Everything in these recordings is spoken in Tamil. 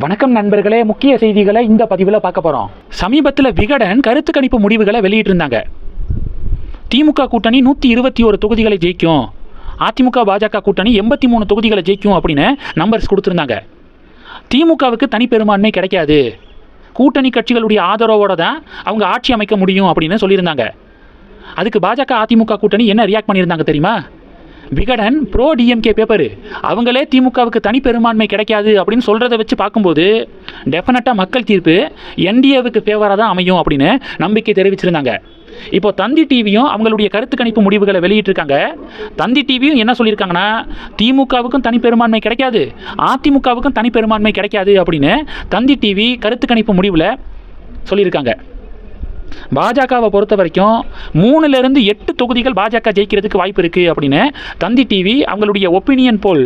வணக்கம் நண்பர்களே, முக்கிய செய்திகளை இந்த பதிவில் பார்க்க போகிறோம். சமீபத்தில் விகடன் கருத்து கணிப்பு முடிவுகளை வெளியிட்டிருந்தாங்க. திமுக கூட்டணி 121 தொகுதிகளை ஜெயிக்கும், அதிமுக பாஜக கூட்டணி 83 தொகுதிகளை ஜெயிக்கும் அப்படின்னு நம்பர்ஸ் கொடுத்துருந்தாங்க. திமுகவுக்கு தனிப்பெரும்பான்மை கிடைக்காது, கூட்டணி கட்சிகளுடைய ஆதரவோடு தான் அவங்க ஆட்சி அமைக்க முடியும் அப்படின்னு சொல்லியிருந்தாங்க. அதுக்கு பாஜக அதிமுக கூட்டணி என்ன ரியாக்ட் பண்ணியிருந்தாங்க தெரியுமா? விகடன் ப்ரோ டிஎம்கே பேப்பரு அவங்களே திமுகவுக்கு தனிப்பெரும்பான்மை கிடைக்காது அப்படின்னு சொல்கிறத வச்சு பார்க்கும்போது டெஃபினட்டாக மக்கள் தீர்ப்பு என்டிஏவுக்கு ஃபேவராக தான் அமையும் அப்படின்னு நம்பிக்கை தெரிவிச்சிருந்தாங்க. இப்போ தந்தி டிவியும் அவங்களுடைய கருத்து கணிப்பு முடிவுகளை வெளியிட்டிருக்காங்க. தந்தி டிவியும் என்ன சொல்லியிருக்காங்கன்னா, திமுகவுக்கும் தனிப்பெரும்பான்மை கிடைக்காது, அதிமுகவுக்கும் தனிப்பெரும்பான்மை கிடைக்காது அப்படின்னு தந்தி டிவி கருத்து கணிப்பு முடிவில் சொல்லியிருக்காங்க. பாஜகவை பொறுத்த வரைக்கும் 3லிருந்து 8 தொகுதிகள் பாஜக ஜெயிக்கிறதுக்கு வாய்ப்பு இருக்குது அப்படின்னு தந்தி டிவி அவங்களுடைய ஒப்பீனியன் போல்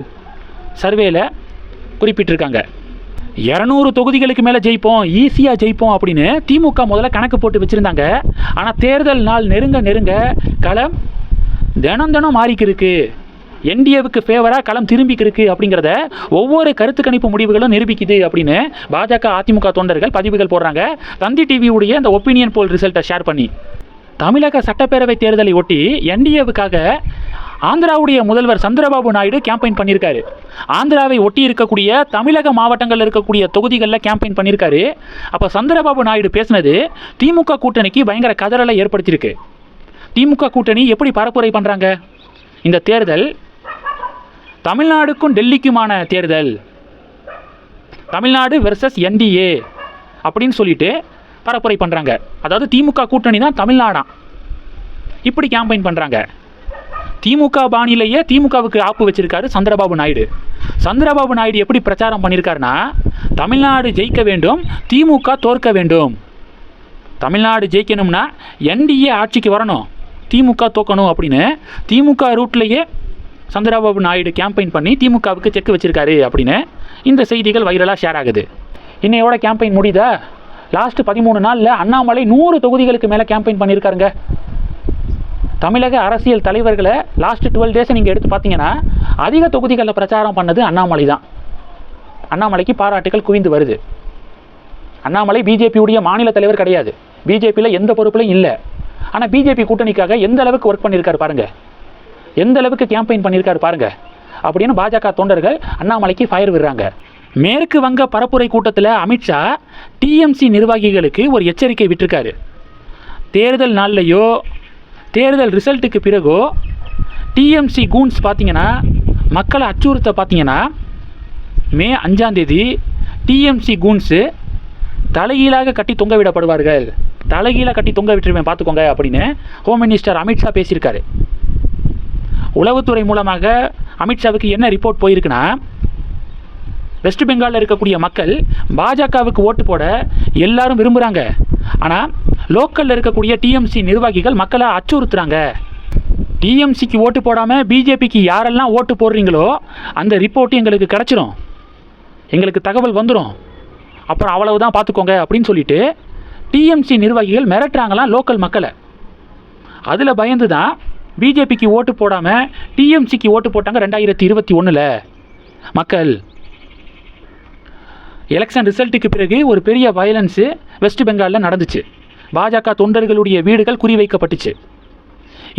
சர்வேல குறிப்பிட்டிருக்காங்க. 200 தொகுதிகளுக்கு மேலே ஜெயிப்போம், ஈஸியாக ஜெயிப்போம் அப்படின்னு திமுக முதல்ல கணக்கு போட்டு வச்சுருந்தாங்க. ஆனால் தேர்தல் நாள் நெருங்க களம் தினம் மாறிக்கிருக்கு, என்டிஏவுக்கு ஃபேவராக களம் திரும்பிக்கிருக்கு அப்படிங்கிறத ஒவ்வொரு கருத்து கணிப்பு முடிவுகளும் நிரூபிக்குது அப்படின்னு பாஜக அதிமுக தொண்டர்கள் பதிவுகள் போடுறாங்க. தந்தி டிவியுடைய அந்த ஒப்பீனியன் போல் ரிசல்ட்டை ஷேர் பண்ணி தமிழக சட்டப்பேரவை தேர்தலை ஒட்டி என்டிஏவுக்காக ஆந்திராவுடைய முதல்வர் சந்திரபாபு நாயுடு கேம்பெயின் பண்ணியிருக்காரு. ஆந்திராவை ஒட்டி இருக்கக்கூடிய தமிழக மாவட்டங்களில் இருக்கக்கூடிய தொகுதிகளில் கேம்பெயின் பண்ணியிருக்காரு. அப்போ சந்திரபாபு நாயுடு பேசினது திமுக கூட்டணிக்கு பயங்கர கதறலை ஏற்படுத்தியிருக்கு. திமுக கூட்டணி எப்படி பரப்புரை பண்ணுறாங்க? இந்த தேர்தல் தமிழ்நாடுக்கும் டெல்லிக்குமான தேர்தல், தமிழ்நாடு வெர்சஸ் என்டிஏ அப்படின்னு சொல்லிட்டு பரப்புரை பண்ணுறாங்க. அதாவது திமுக கூட்டணி தான் தமிழ்நாடாம், இப்படி கேம்பெயின் பண்ணுறாங்க. திமுக பாணியிலேயே திமுகவுக்கு ஆப்பு வச்சிருக்காரு சந்திரபாபு நாயுடு. சந்திரபாபு நாயுடு எப்படி பிரச்சாரம் பண்ணியிருக்காருன்னா, தமிழ்நாடு ஜெயிக்க வேண்டும், திமுக தோற்க வேண்டும். தமிழ்நாடு ஜெயிக்கணும்னா என்டிஏ ஆட்சிக்கு வரணும், திமுக தோக்கணும் அப்படின்னு திமுக ரூட்லேயே சந்திரபாபு நாயுடு கேம்பெயின் பண்ணி திமுகவுக்கு செக் வச்சிருக்காரு அப்படின்னு இந்த செய்திகள் வைரலாக ஷேர் ஆகுது. இன்னையோட கேம்பெயின் முடியுதா? லாஸ்ட்டு 13 நாளில் அண்ணாமலை 100 தொகுதிகளுக்கு மேலே கேம்பெயின் பண்ணியிருக்காருங்க. தமிழக அரசியல் தலைவர்களை லாஸ்ட்டு 12 டேஸை நீங்கள் எடுத்து பார்த்தீங்கன்னா அதிக தொகுதிகளில் பிரச்சாரம் பண்ணது அண்ணாமலை தான். அண்ணாமலைக்கு பாராட்டுகள் குவிந்து வருது. அண்ணாமலை பிஜேபியுடைய மாநில தலைவர் கிடையாது, பிஜேபியில் எந்த பொறுப்புலையும் இல்லை. ஆனால் பிஜேபி கூட்டணிக்காக எந்த அளவுக்கு ஒர்க் பண்ணியிருக்காரு பாருங்கள், எந்த அளவுக்கு கேம்பெயின் பண்ணியிருக்காரு பாருங்கள் அப்படின்னு பாஜக தொண்டர்கள் அண்ணாமலைக்கு ஃபயர் விடுறாங்க. மேற்கு வங்க பரப்புரை கூட்டத்தில் அமித்ஷா டிஎம்சி நிர்வாகிகளுக்கு ஒரு எச்சரிக்கை விட்டிருக்காரு. தேர்தல் நாள்லையோ தேர்தல் ரிசல்ட்டுக்கு பிறகோ டிஎம்சி கூன்ஸ் பார்த்தீங்கன்னா, மக்களை அச்சுறுத்த பார்த்தீங்கன்னா, மே 5ஆம் தேதி டிஎம்சி கூன்ஸு தலைகீழாக கட்டி தொங்க விடப்படுவார்கள், தலைகீழாக கட்டி தொங்க விட்டுருவேன் பார்த்துக்கோங்க அப்படின்னு ஹோம் மினிஸ்டர் அமித்ஷா பேசியிருக்காரு. உளவுத்துறை மூலமாக அமித்ஷாவுக்கு என்ன ரிப்போர்ட் போயிருக்குன்னா, வெஸ்ட் பெங்காலில் இருக்கக்கூடிய மக்கள் பாஜகவுக்கு ஓட்டு போட எல்லாரும் விரும்புகிறாங்க, ஆனால் லோக்கலில் இருக்கக்கூடிய டிஎம்சி நிர்வாகிகள் மக்களை அச்சுறுத்துறாங்க. டிஎம்சிக்கு ஓட்டு போடாமல் பிஜேபிக்கு யாரெல்லாம் ஓட்டு போடுறீங்களோ அந்த ரிப்போர்ட்டு எங்களுக்கு கிடச்சிரும், எங்களுக்கு தகவல் வந்துடும், அப்புறம் அவ்வளவுதான் பார்த்துக்கோங்க அப்படின்னு சொல்லிட்டு டிஎம்சி நிர்வாகிகள் மிரட்டுறாங்களாம் லோக்கல் மக்களை. அதில் பயந்து தான் பிஜேபிக்கு ஓட்டு போடாமல் டிஎம்சிக்கு ஓட்டு போட்டாங்க 2021 மக்கள். எலெக்ஷன் ரிசல்ட்டுக்கு பிறகு ஒரு பெரிய வயலன்ஸு வெஸ்ட் பெங்காலில் நடந்துச்சு. பாஜக தொண்டர்களுடைய வீடுகள் குறிவைக்கப்பட்டுச்சு.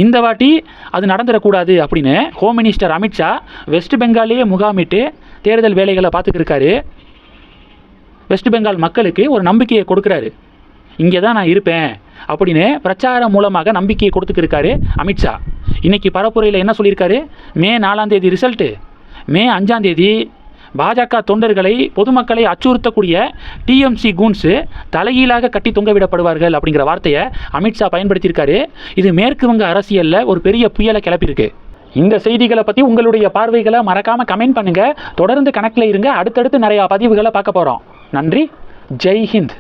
இந்த வாட்டி அது நடந்துடக்கூடாது அப்படின்னு ஹோம் மினிஸ்டர் அமித்ஷா வெஸ்ட் பெங்காலையே முகாமிட்டு தேர்தல் வேலைகளை பார்த்துக்கிருக்காரு. வெஸ்ட் பெங்கால் மக்களுக்கு ஒரு நம்பிக்கையை கொடுக்குறாரு, இங்கே தான் நான் இருப்பேன் அப்படின்னு பிரச்சாரம் மூலமாக நம்பிக்கையை கொடுத்துக்கிருக்காரு அமித்ஷா. இன்றைக்கி பரப்புரையில் என்ன சொல்லியிருக்காரு? மே 4ஆம் தேதி ரிசல்ட்டு, மே 5ஆம் தேதி பாஜக தொண்டர்களை பொதுமக்களை அச்சுறுத்தக்கூடிய டிஎம்சி கூன்ஸு தலைகீழாக கட்டி தொங்க விடப்படுவார்கள் அப்படிங்கிற வார்த்தையை அமித்ஷா பயன்படுத்தியிருக்காரு. இது மேற்கு வங்க அரசியலில் ஒரு பெரிய புயலை கிளப்பியிருக்கு. இந்த செய்திகளை பற்றி உங்களுடைய பார்வைகளை மறக்காமல் கமெண்ட் பண்ணுங்கள். தொடர்ந்து கணக்கில் இருங்க, அடுத்தடுத்து நிறையா பதிவுகளை பார்க்க போகிறோம். நன்றி, ஜெய் ஹிந்த்.